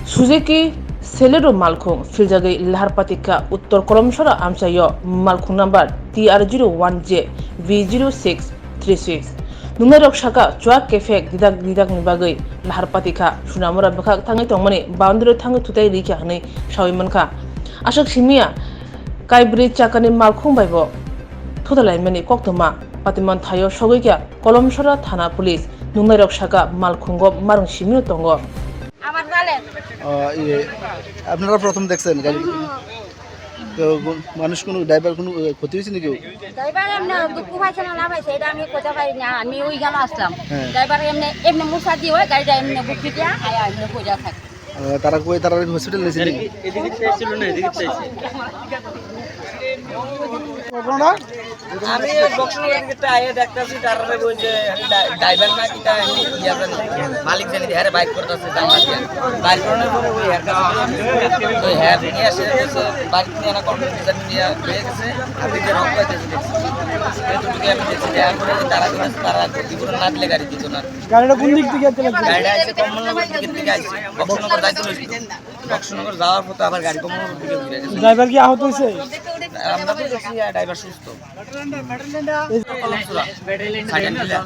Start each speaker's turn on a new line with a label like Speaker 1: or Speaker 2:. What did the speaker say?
Speaker 1: Suzuki সেলেরো মালখুং ফিলজাগৈ লাহারপাতিকা উত্তর কলমসরা আমসাইয় মালখুং নাম্বার TR01J V0636 নুংনাই রকসাকা চুয়া কেফেক দিদাক দিদাk ni bagৈ laharpatika sunamura bakak thangai tongmani boundary thangai thutai rikya hनै sawimanka ashak simia kaibri chakani malkhung baibo thudalaimani koktoma patiman thayo sogৈkya কলমসরা থানা পুলিশ নুংনাই রকসাকা মালখুঙ্গ মারং সিমিও tongo
Speaker 2: আমার জানেন
Speaker 3: আপনারা প্রথম দেখছেন গাড়ি তো মানুষ কোনো ড্রাইভার কোনো ক্ষতি হয়েছে নাকি
Speaker 2: ড্রাইভার এমনি দুঃখ পাইছে না পাইছে এটা আমি কইতে পারি না আমি ওই গেল আসলাম
Speaker 3: হ্যাঁ।
Speaker 2: ড্রাইভার এমনি এমনি মুসা দিয়ে ওই গাড়িটা এমনি বুকি দিয়া আয়া এমনি কইরা থাকে
Speaker 3: তারা কই তারা হসপিটাল নিয়েছে নাকি
Speaker 4: এদিকে চাইছিল না এদিকে চাইছে
Speaker 5: আমি বক্সনগর দিকে আইয়ে দেখতাছি তারা বলছে ড্রাইভার না কিটা ইয়া জানি মালিক জানি হ্যাঁ বাইক করতেছে জানা দিয়ে বাইক করানোর পরে ওই হ্যাঁ কাছে ওই হ্যাঁ নিয়ে আসে বাইক নিয়ে না কম্পিউটার নিয়ে হয়ে গেছে আপনি যে রং পাইতেছে এতটুকু আমি দেখছি তারপরে তারা ক্ষতিপূরণ না দিলে গাড়ি দিত না
Speaker 3: গাড়িটা কোন দিক থেকে
Speaker 5: গাড়িটা আছে কমলনগর দিকের থেকে আসছে বক্সনগর যাইতে হয়েছিল বক্সনগর যাওয়ার পথে আবার গাড়ি কমলনগর দিকে ঘুরে গেছে
Speaker 3: ড্রাইভার কি আহত হয়েছে
Speaker 5: আমরা তো দেখছি ড্রাইভার সুস্থ কলমসুরা সাইডেন দিলা